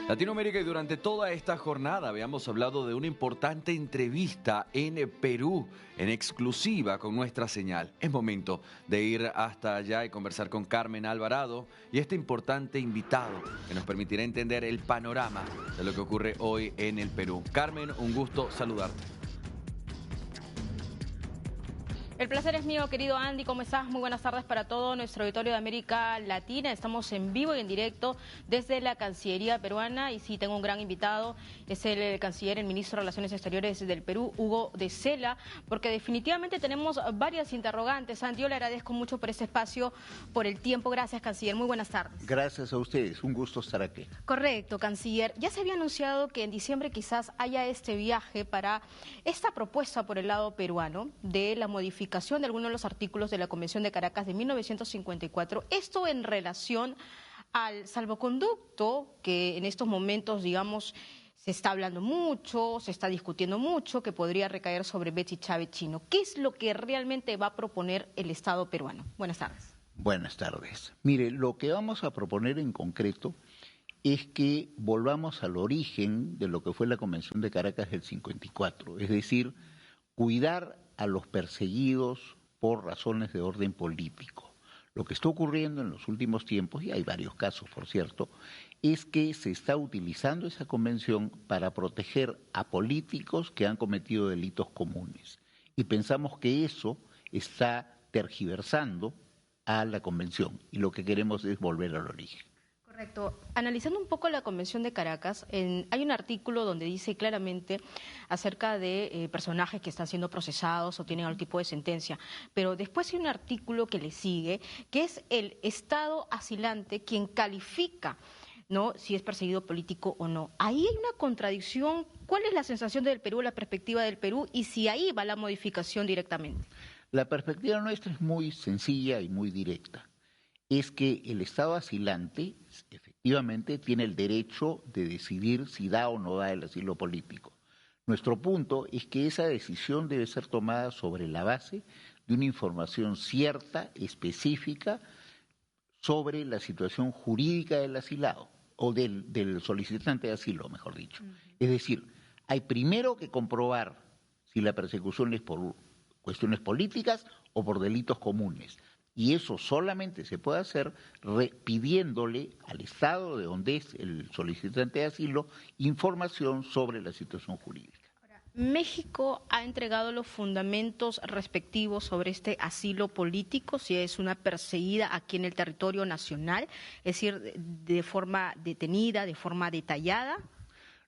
Latinoamérica, y durante toda esta jornada habíamos hablado de una importante entrevista en Perú, en exclusiva con nuestra señal. Es momento de ir hasta allá y conversar con Carmen Alvarado y este importante invitado que nos permitirá entender el panorama de lo que ocurre hoy en el Perú. Carmen, un gusto saludarte. El placer es mío, querido Andy. ¿Cómo estás? Muy buenas tardes para todo nuestro auditorio de América Latina. Estamos en vivo y en directo desde la Cancillería peruana y sí, tengo un gran invitado. Es el canciller, el ministro de Relaciones Exteriores del Perú, Hugo de Sela, porque definitivamente tenemos varias interrogantes. Andy, yo le agradezco mucho por este espacio, por el tiempo. Gracias, canciller. Muy buenas tardes. Gracias a ustedes. Un gusto estar aquí. Correcto, canciller. Ya se había anunciado que en diciembre quizás haya este viaje para esta propuesta por el lado peruano de la modificación de algunos de los artículos de la Convención de Caracas de 1954, esto en relación al salvoconducto que en estos momentos, digamos, se está hablando mucho, se está discutiendo mucho, que podría recaer sobre Betsy Chávez Chino. ¿Qué es lo que realmente va a proponer el Estado peruano? Buenas tardes. Buenas tardes. Mire, lo que vamos a proponer en concreto es que volvamos al origen de lo que fue la Convención de Caracas del 54, es decir, cuidar a los perseguidos por razones de orden político. Lo que está ocurriendo en los últimos tiempos, y hay varios casos, por cierto, es que se está utilizando esa convención para proteger a políticos que han cometido delitos comunes. Y pensamos que eso está tergiversando a la convención, y lo que queremos es volver al origen. Correcto. Analizando un poco la Convención de Caracas, hay un artículo donde dice claramente acerca de personajes que están siendo procesados o tienen algún tipo de sentencia, pero después hay un artículo que le sigue, que es el Estado asilante quien califica, ¿no?, si es perseguido político o no. Ahí hay una contradicción. ¿Cuál es la sensación del Perú, la perspectiva del Perú, y si ahí va la modificación directamente? La perspectiva nuestra es muy sencilla y muy directa. Es que el Estado asilante efectivamente tiene el derecho de decidir si da o no da el asilo político. Nuestro punto es que esa decisión debe ser tomada sobre la base de una información cierta, específica, sobre la situación jurídica del asilado, o del solicitante de asilo, mejor dicho. Es decir, hay primero que comprobar si la persecución es por cuestiones políticas o por delitos comunes. Y eso solamente se puede hacer pidiéndole al Estado de donde es el solicitante de asilo información sobre la situación jurídica. Ahora, ¿México ha entregado los fundamentos respectivos sobre este asilo político, si es una perseguida aquí en el territorio nacional, es decir, de forma detenida, de forma detallada?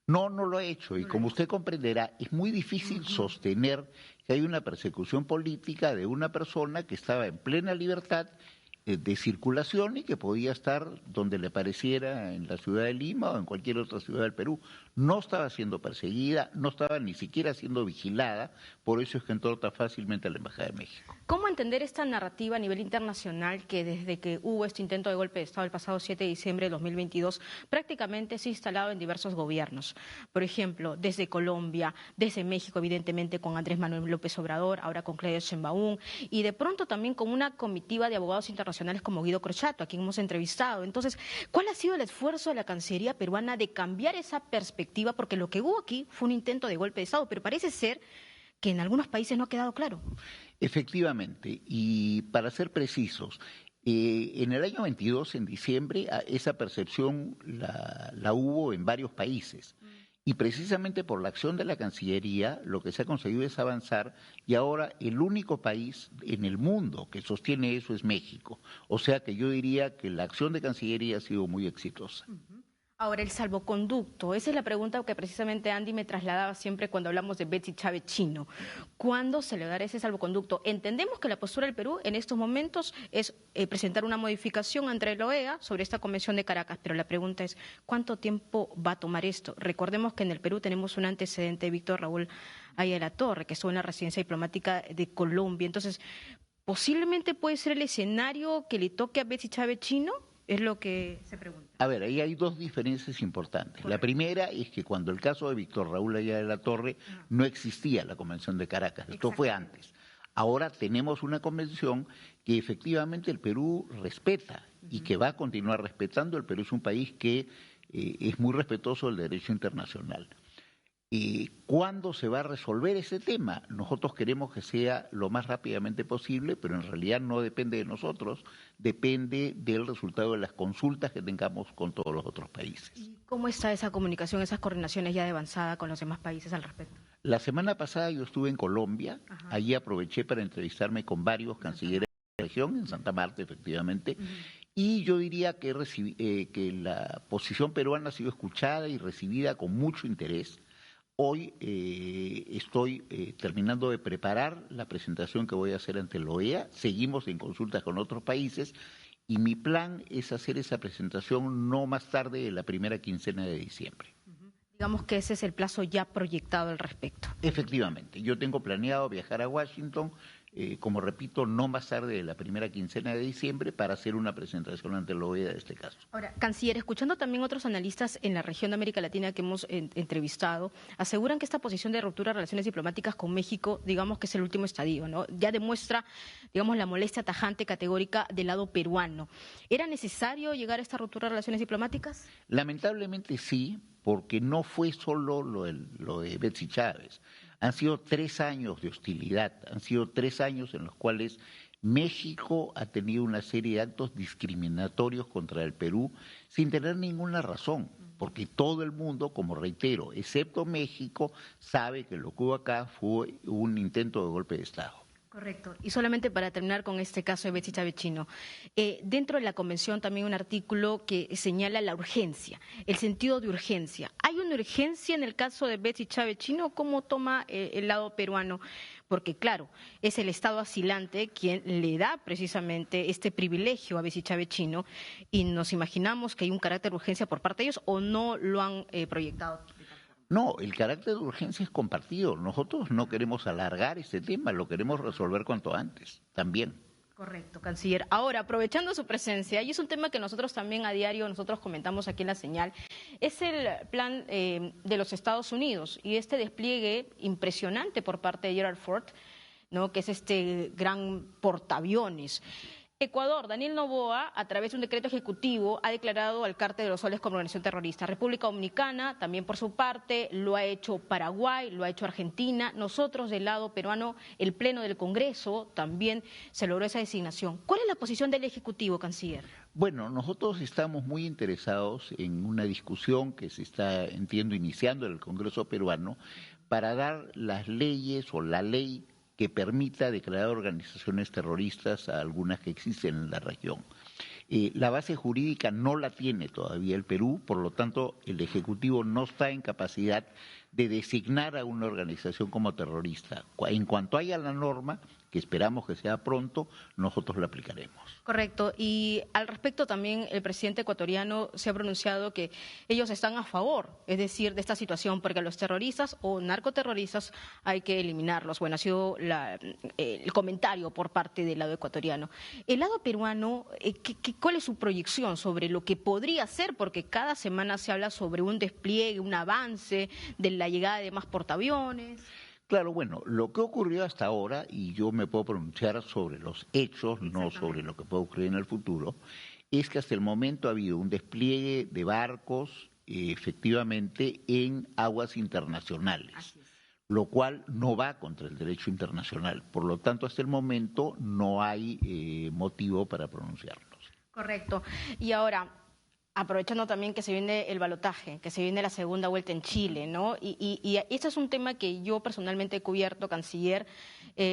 No, no lo ha hecho, y como usted comprenderá, es muy difícil sostener que hay una persecución política de una persona que estaba en plena libertad de circulación y que podía estar donde le pareciera, en la ciudad de Lima o en cualquier otra ciudad del Perú. No estaba siendo perseguida, no estaba ni siquiera siendo vigilada, por eso es que entró tan fácilmente a la Embajada de México. ¿Cómo entender esta narrativa a nivel internacional que desde que hubo este intento de golpe de Estado el pasado 7 de diciembre de 2022 prácticamente se ha instalado en diversos gobiernos? Por ejemplo, desde Colombia, desde México, evidentemente con Andrés Manuel López Obrador, ahora con Claudia Sheinbaum, y de pronto también con una comitiva de abogados internacionales como Guido Crochato, a quien hemos entrevistado. Entonces, ¿cuál ha sido el esfuerzo de la Cancillería peruana de cambiar esa perspectiva? Porque lo que hubo aquí fue un intento de golpe de Estado, pero parece ser que en algunos países no ha quedado claro. Efectivamente, y para ser precisos, en el año 22, en diciembre, esa percepción la hubo en varios países. Y precisamente por la acción de la Cancillería, lo que se ha conseguido es avanzar, y ahora el único país en el mundo que sostiene eso es México. O sea que yo diría que la acción de Cancillería ha sido muy exitosa. Ahora, el salvoconducto, esa es la pregunta que precisamente Andy me trasladaba siempre cuando hablamos de Betsy Chávez Chino. ¿Cuándo se le dará ese salvoconducto? Entendemos que la postura del Perú en estos momentos es presentar una modificación ante la OEA sobre esta Convención de Caracas, pero la pregunta es, ¿cuánto tiempo va a tomar esto? Recordemos que en el Perú tenemos un antecedente de Víctor Raúl Aya Torre, que estuvo en la residencia diplomática de Colombia. Entonces, ¿posiblemente puede ser el escenario que le toque a Betsy Chávez Chino? Es lo que se pregunta. A ver, ahí hay dos diferencias importantes. Correcto. La primera es que cuando el caso de Víctor Raúl Aya de la Torre no existía la Convención de Caracas, esto fue antes. Ahora tenemos una convención que efectivamente el Perú respeta y que va a continuar respetando. El Perú es un país que es muy respetuoso del derecho internacional. ¿Cuándo se va a resolver ese tema? Nosotros queremos que sea lo más rápidamente posible, pero en realidad no depende de nosotros, depende del resultado de las consultas que tengamos con todos los otros países. ¿Y cómo está esa comunicación, esas coordinaciones ya de avanzada con los demás países al respecto? La semana pasada yo estuve en Colombia, allí aproveché para entrevistarme con varios cancilleres de la región, en Santa Marta efectivamente, y yo diría que la posición peruana ha sido escuchada y recibida con mucho interés. Hoy estoy terminando de preparar la presentación que voy a hacer ante la OEA, seguimos en consultas con otros países y mi plan es hacer esa presentación no más tarde de la primera quincena de diciembre. Digamos que ese es el plazo ya proyectado al respecto. Efectivamente, yo tengo planeado viajar a Washington, como repito, no más tarde de la primera quincena de diciembre para hacer una presentación ante la OEA de este caso. Ahora, canciller, escuchando también otros analistas en la región de América Latina que hemos entrevistado, aseguran que esta posición de ruptura de relaciones diplomáticas con México, digamos que es el último estadio, ¿no? Ya demuestra, digamos, la molestia tajante categórica del lado peruano. ¿Era necesario llegar a esta ruptura de relaciones diplomáticas? Lamentablemente sí, porque no fue solo lo de Betsy Chávez. Han sido 3 años de hostilidad, han sido 3 años en los cuales México ha tenido una serie de actos discriminatorios contra el Perú sin tener ninguna razón, porque todo el mundo, como reitero, excepto México, sabe que lo que hubo acá fue un intento de golpe de Estado. Correcto. Y solamente para terminar con este caso de Betsy Chávez Chino, dentro de la convención también un artículo que señala la urgencia, el sentido de urgencia. ¿Hay una urgencia en el caso de Betsy Chávez Chino? ¿Cómo toma el lado peruano? Porque claro, es el Estado asilante quien le da precisamente este privilegio a Betsy Chávez Chino y nos imaginamos que hay un carácter de urgencia por parte de ellos o no lo han proyectado. No, el carácter de urgencia es compartido. Nosotros no queremos alargar este tema, lo queremos resolver cuanto antes, también. Correcto, canciller. Ahora, aprovechando su presencia, y es un tema que nosotros también a diario nosotros comentamos aquí en La Señal, es el plan de los Estados Unidos y este despliegue impresionante por parte de Gerald Ford, ¿no? Que es este gran portaaviones. Ecuador, Daniel Noboa, a través de un decreto ejecutivo, ha declarado al Cártel de los Soles como organización terrorista. República Dominicana, también por su parte, lo ha hecho Paraguay, lo ha hecho Argentina. Nosotros, del lado peruano, el Pleno del Congreso también se logró esa designación. ¿Cuál es la posición del Ejecutivo, canciller? Bueno, nosotros estamos muy interesados en una discusión que se está, entiendo, iniciando en el Congreso peruano para dar las leyes o la ley que permita declarar organizaciones terroristas a algunas que existen en la región. La base jurídica no la tiene todavía el Perú, por lo tanto el Ejecutivo no está en capacidad de designar a una organización como terrorista. En cuanto haya la norma, que esperamos que sea pronto, nosotros la aplicaremos. Correcto. Y al respecto también el presidente ecuatoriano se ha pronunciado que ellos están a favor, es decir, de esta situación, porque a los terroristas o narcoterroristas hay que eliminarlos. Bueno, ha sido el comentario por parte del lado ecuatoriano. El lado peruano, ¿cuál es su proyección sobre lo que podría ser? Porque cada semana se habla sobre un despliegue, un avance de la llegada de más portaaviones. Claro, bueno, lo que ocurrió hasta ahora, y yo me puedo pronunciar sobre los hechos, no sobre lo que puede ocurrir en el futuro, es que hasta el momento ha habido un despliegue de barcos efectivamente en aguas internacionales, lo cual no va contra el derecho internacional. Por lo tanto, hasta el momento no hay motivo para pronunciarnos. Correcto. Y ahora, aprovechando también que se viene el balotaje, que se viene la segunda vuelta en Chile, ¿no? Y este es un tema que yo personalmente he cubierto, canciller,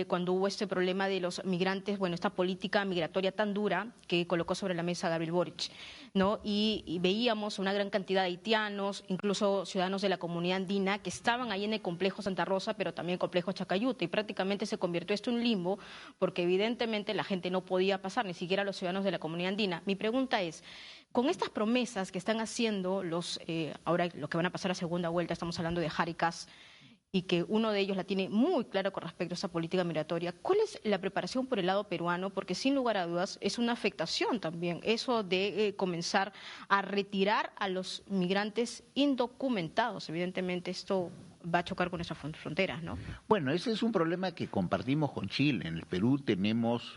cuando hubo este problema de los migrantes, bueno, esta política migratoria tan dura que colocó sobre la mesa Gabriel Boric, ¿no? Y veíamos una gran cantidad de haitianos, incluso ciudadanos de la comunidad andina, que estaban ahí en el complejo Santa Rosa, pero también el complejo Chacayuta, y prácticamente se convirtió esto en un limbo, porque evidentemente la gente no podía pasar, ni siquiera los ciudadanos de la comunidad andina. Mi pregunta es, con estas promesas que están haciendo ahora los que van a pasar a segunda vuelta, estamos hablando de Harry Kass, y que uno de ellos la tiene muy clara con respecto a esa política migratoria, ¿cuál es la preparación por el lado peruano? Porque sin lugar a dudas es una afectación también, eso de comenzar a retirar a los migrantes indocumentados. Evidentemente esto va a chocar con nuestras fronteras, ¿no? Bueno, ese es un problema que compartimos con Chile. En el Perú tenemos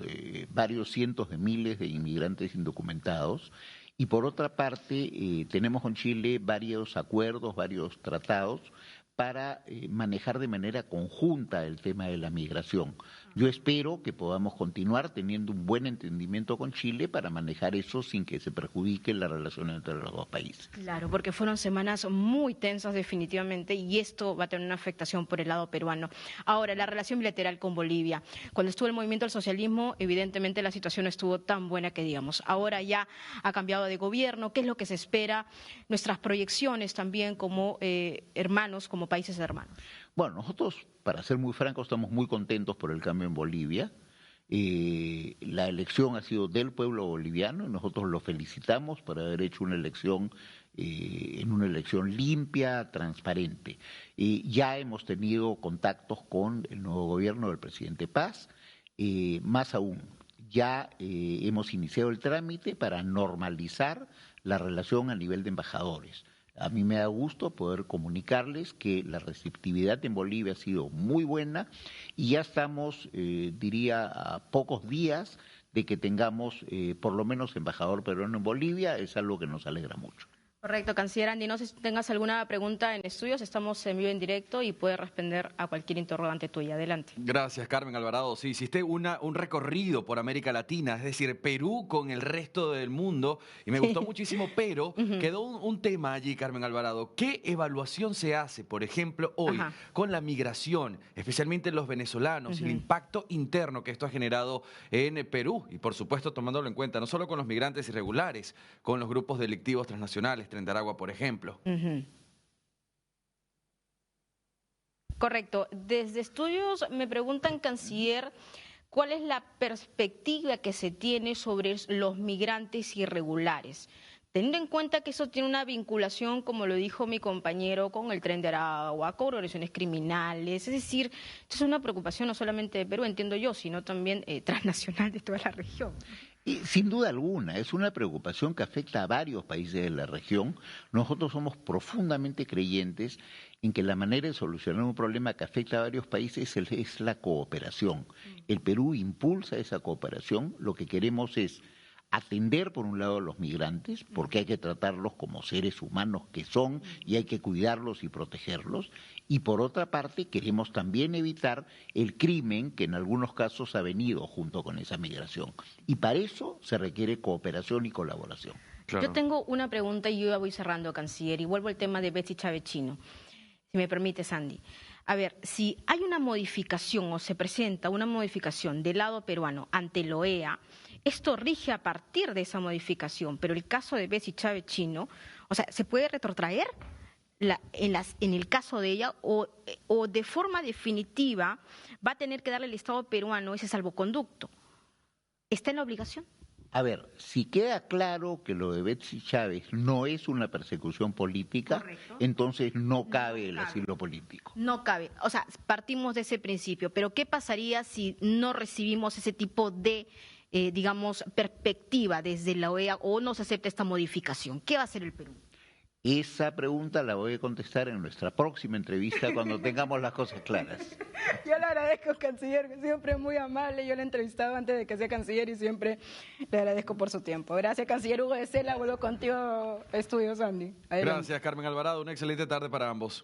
varios cientos de miles de inmigrantes indocumentados y por otra parte tenemos con Chile varios acuerdos, varios tratados para manejar de manera conjunta el tema de la migración. Yo espero que podamos continuar teniendo un buen entendimiento con Chile para manejar eso sin que se perjudique la relación entre los dos países. Claro, porque fueron semanas muy tensas definitivamente y esto va a tener una afectación por el lado peruano. Ahora, la relación bilateral con Bolivia. Cuando estuvo el movimiento del socialismo, evidentemente la situación no estuvo tan buena que digamos. Ahora ya ha cambiado de gobierno. ¿Qué es lo que se espera? Nuestras proyecciones también como hermanos, como países hermanos. Bueno, nosotros, para ser muy francos, estamos muy contentos por el cambio en Bolivia. La elección ha sido del pueblo boliviano y nosotros lo felicitamos por haber hecho una elección en una elección limpia, transparente. Ya hemos tenido contactos con el nuevo gobierno del presidente Paz, más aún, ya hemos iniciado el trámite para normalizar la relación a nivel de embajadores. A mí me da gusto poder comunicarles que la receptividad en Bolivia ha sido muy buena y ya estamos, diría, a pocos días de que tengamos por lo menos embajador peruano en Bolivia. Es algo que nos alegra mucho. Correcto, canciller Andy. No sé si tengas alguna pregunta en estudios, estamos en vivo en directo y puedes responder a cualquier interrogante tuya. Adelante. Gracias, Carmen Alvarado. Sí, hiciste un recorrido por América Latina, es decir, Perú con el resto del mundo, y me gustó muchísimo, pero quedó un tema allí, Carmen Alvarado. ¿Qué evaluación se hace, por ejemplo, hoy con la migración, especialmente los venezolanos, y el impacto interno que esto ha generado en Perú? Y, por supuesto, tomándolo en cuenta, no solo con los migrantes irregulares, con los grupos delictivos transnacionales, Tren de Aragua, por ejemplo. Correcto. Desde estudios me preguntan, canciller, ¿cuál es la perspectiva que se tiene sobre los migrantes irregulares? Teniendo en cuenta que eso tiene una vinculación, como lo dijo mi compañero, con el Tren de Aragua, con organizaciones criminales. Es decir, esto es una preocupación no solamente de Perú, entiendo yo, sino también transnacional de toda la región. Y sin duda alguna, es una preocupación que afecta a varios países de la región. Nosotros somos profundamente creyentes en que la manera de solucionar un problema que afecta a varios países es la cooperación. El Perú impulsa esa cooperación. Lo que queremos es atender, por un lado, a los migrantes, porque hay que tratarlos como seres humanos que son y hay que cuidarlos y protegerlos. Y por otra parte, queremos también evitar el crimen que en algunos casos ha venido junto con esa migración. Y para eso se requiere cooperación y colaboración. Claro. Yo tengo una pregunta y yo ya voy cerrando, canciller, y vuelvo al tema de Betsy Chávez Chino, si me permite, Sandy. A ver, si hay una modificación o se presenta una modificación del lado peruano ante la OEA, esto rige a partir de esa modificación, pero el caso de Betsy Chávez Chino, o sea, ¿se puede retrotraer en el caso de ella o de forma definitiva va a tener que darle al Estado peruano ese salvoconducto? ¿Está en la obligación? A ver, si queda claro que lo de Betsy Chávez no es una persecución política, correcto, entonces no cabe el asilo político. No cabe, o sea, partimos de ese principio, pero ¿qué pasaría si no recibimos ese tipo de, digamos, perspectiva desde la OEA o no se acepta esta modificación? ¿Qué va a hacer el Perú? Esa pregunta la voy a contestar en nuestra próxima entrevista cuando tengamos las cosas claras. Yo le agradezco, canciller, que siempre es muy amable. Yo le he entrevistado antes de que sea canciller y siempre le agradezco por su tiempo. Gracias, canciller Hugo de Cela. Vuelvo contigo, Estudios Andy. Adelante. Gracias, Carmen Alvarado. Una excelente tarde para ambos.